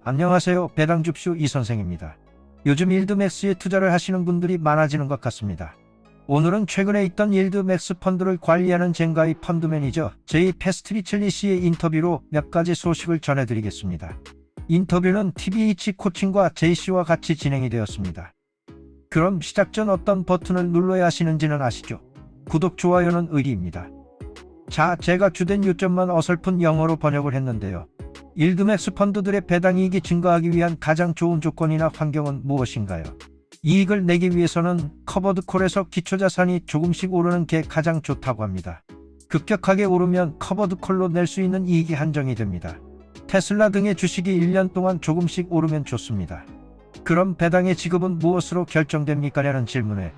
안녕하세요. 배당줍쇼 이선생입니다. 요즘 일드맥스에 투자를 하시는 분들이 많아지는 것 같습니다. 오늘은 최근에 있던 일드맥스 펀드를 관리하는 젠가이 펀드 매니저 제이 패스트리첼리 씨의 인터뷰로 몇 가지 소식을 전해드리겠습니다. 인터뷰는 TBH 코칭과 제이 씨와 같이 진행이 되었습니다. 그럼 시작 전 어떤 버튼을 눌러야 하시는지는 아시죠? 구독, 좋아요는 의리입니다. 자, 제가 주된 요점만 어설픈 영어로 번역을 했는데요. 일드맥스 펀드들의 배당이익이 증가하기 위한 가장 좋은 조건이나 환경은 무엇인가요? 이익을 내기 위해서는 커버드콜에서 기초자산이 조금씩 오르는 게 가장 좋다고 합니다. 급격하게 오르면 커버드콜로 낼 수 있는 이익이 한정이 됩니다. 테슬라 등의 주식이 1년 동안 조금씩 오르면 좋습니다. 그럼 배당의 지급은 무엇으로 결정됩니까? 라는 질문에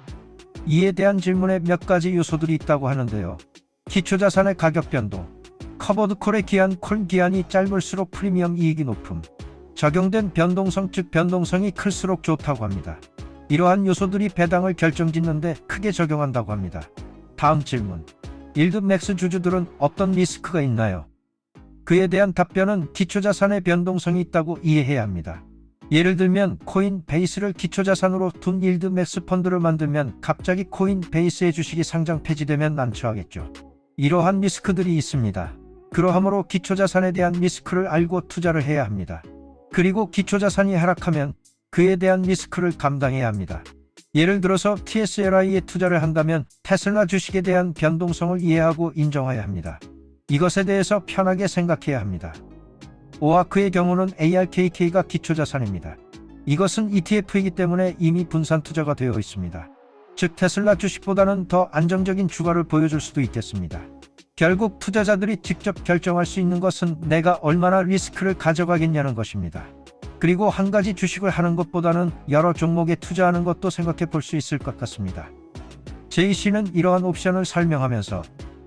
이에 대한 질문에 몇 가지 요소들이 있다고 하는데요. 기초자산의 가격 변동, 커버드콜의 기한, 콜 기한이 짧을수록 프리미엄 이익이 높음, 적용된 변동성 즉 변동성이 클수록 좋다고 합니다. 이러한 요소들이 배당을 결정짓는데 크게 적용한다고 합니다. 다음 질문. 일드맥스 주주들은 어떤 리스크가 있나요? 그에 대한 답변은 기초자산의 변동성이 있다고 이해해야 합니다. 예를 들면 코인베이스를 기초자산으로 둔 일드맥스 펀드를 만들면 갑자기 코인베이스의 주식이 상장 폐지되면 난처하겠죠. 이러한 리스크들이 있습니다. 그러하므로 기초자산에 대한 리스크를 알고 투자를 해야 합니다. 그리고 기초자산이 하락하면 그에 대한 리스크를 감당해야 합니다. 예를 들어서 TSLI에 투자를 한다면 테슬라 주식에 대한 변동성을 이해하고 인정해야 합니다. 이것에 대해서 편하게 생각해야 합니다. 오아크의 경우는 ARKK가 기초자산입니다. 이것은 ETF이기 때문에 이미 분산 투자가 되어 있습니다. 즉 테슬라 주식보다는 더 안정적인 주가를 보여줄 수도 있겠습니다. 결국 투자자들이 직접 결정할 수 있는 것은 내가 얼마나 리스크를 가져가겠냐는 것입니다. 그리고 한 가지 주식을 하는 것보다는 여러 종목에 투자하는 것도 생각해 볼 수 있을 것 같습니다. 제이 씨는 이러한 옵션을 설명하면서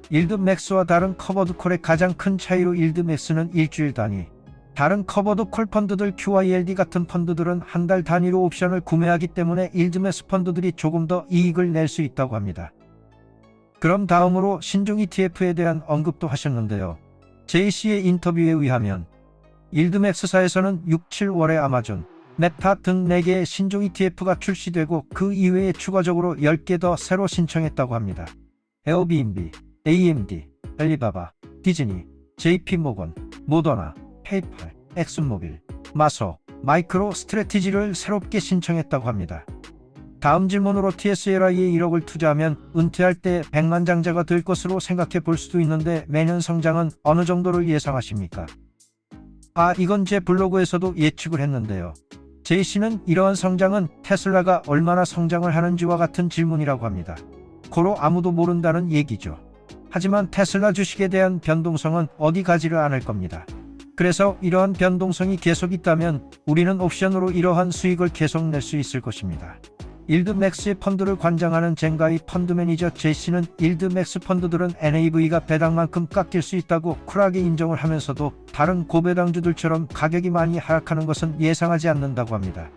일드맥스와 다른 커버드콜의 가장 큰 차이로 일드맥스는 일주일 단위, 다른 커버드콜 펀드들 QYLD 같은 펀드들은 한 달 단위로 옵션을 구매하기 때문에 일드맥스 펀드들이 조금 더 이익을 낼 수 있다고 합니다. 그럼 다음으로 신종 ETF에 대한 언급도 하셨는데요. 제이 씨의 인터뷰에 의하면 일드맥스사에서는 6, 7월에 아마존, 메타 등 4개의 신종 ETF가 출시되고 그 이외에 추가적으로 10개 더 새로 신청했다고 합니다. 에어비앤비, AMD, 알리바바, 디즈니, JP모건, 모더나, 페이팔, 엑슨모빌, 마소, 마이크로 스트래티지를 새롭게 신청했다고 합니다. 다음 질문으로 TSLI에 1억을 투자하면 은퇴할 때 백만장자가 될 것으로 생각해 볼 수도 있는데 매년 성장은 어느 정도를 예상하십니까? 이건 제 블로그에서도 예측을 했는데요. 제이 씨는 이러한 성장은 테슬라가 얼마나 성장을 하는지와 같은 질문이라고 합니다. 고로 아무도 모른다는 얘기죠. 하지만 테슬라 주식에 대한 변동성은 어디 가지를 않을 겁니다. 그래서 이러한 변동성이 계속 있다면 우리는 옵션으로 이러한 수익을 계속 낼 수 있을 것입니다. 일드맥스의 펀드를 관장하는 젠가이 펀드 매니저 제이 씨는 일드맥스 펀드들은 NAV가 배당만큼 깎일 수 있다고 쿨하게 인정을 하면서도 다른 고배당주들처럼 가격이 많이 하락하는 것은 예상하지 않는다고 합니다.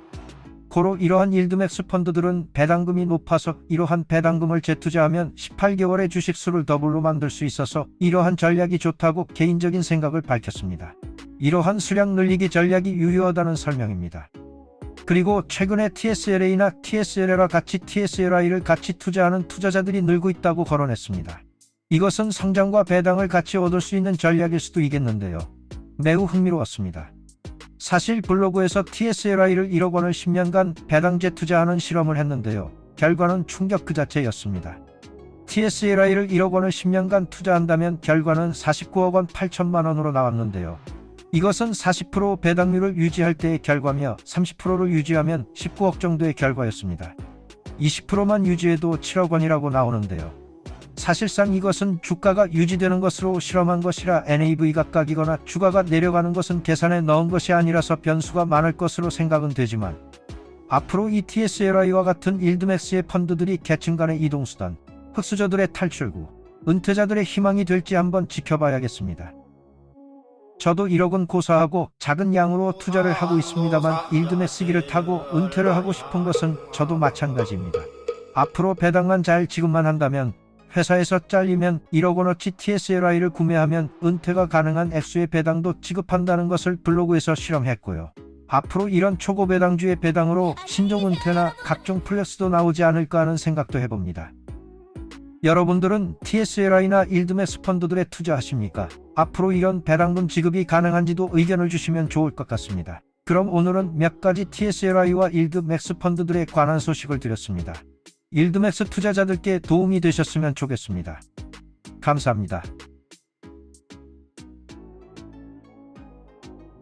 고로 이러한 일드맥스 펀드들은 배당금이 높아서 이러한 배당금을 재투자하면 18개월의 주식수를 더블로 만들 수 있어서 이러한 전략이 좋다고 개인적인 생각을 밝혔습니다. 이러한 수량 늘리기 전략이 유효하다는 설명입니다. 그리고 최근에 TSLA나 TSLL과 같이 TSLI를 같이 투자하는 투자자들이 늘고 있다고 거론했습니다. 이것은 성장과 배당을 같이 얻을 수 있는 전략일 수도 있겠는데요. 매우 흥미로웠습니다. 사실 블로그에서 TSLI를 1억 원을 10년간 배당제 투자하는 실험을 했는데요. 결과는 충격 그 자체였습니다. TSLI를 1억 원을 10년간 투자한다면 결과는 49억 원 8천만 원으로 나왔는데요. 이것은 40% 배당률을 유지할 때의 결과며 30%를 유지하면 19억 정도의 결과였습니다. 20%만 유지해도 7억 원이라고 나오는데요. 사실상 이것은 주가가 유지되는 것으로 실험한 것이라 NAV가 깎이거나 주가가 내려가는 것은 계산에 넣은 것이 아니라서 변수가 많을 것으로 생각은 되지만 앞으로 이 TSLI와 같은 일드맥스의 펀드들이 계층 간의 이동수단, 흑수저들의 탈출구, 은퇴자들의 희망이 될지 한번 지켜봐야겠습니다. 저도 1억은 고사하고 작은 양으로 투자를 하고 있습니다만 일드맥스기를 타고 은퇴를 하고 싶은 것은 저도 마찬가지입니다. 앞으로 배당만 잘 지급만 한다면 회사에서 잘리면 1억 원어치 TSLI를 구매하면 은퇴가 가능한 액수의 배당도 지급한다는 것을 블로그에서 실험했고요. 앞으로 이런 초고배당주의 배당으로 신종은퇴나 각종 플렉스도 나오지 않을까 하는 생각도 해봅니다. 여러분들은 TSLI나 일드맥스 펀드들에 투자하십니까? 앞으로 이런 배당금 지급이 가능한지도 의견을 주시면 좋을 것 같습니다. 그럼 오늘은 몇 가지 TSLI와 일드맥스 펀드들에 관한 소식을 드렸습니다. 일드맥스 투자자들께 도움이 되셨으면 좋겠습니다. 감사합니다.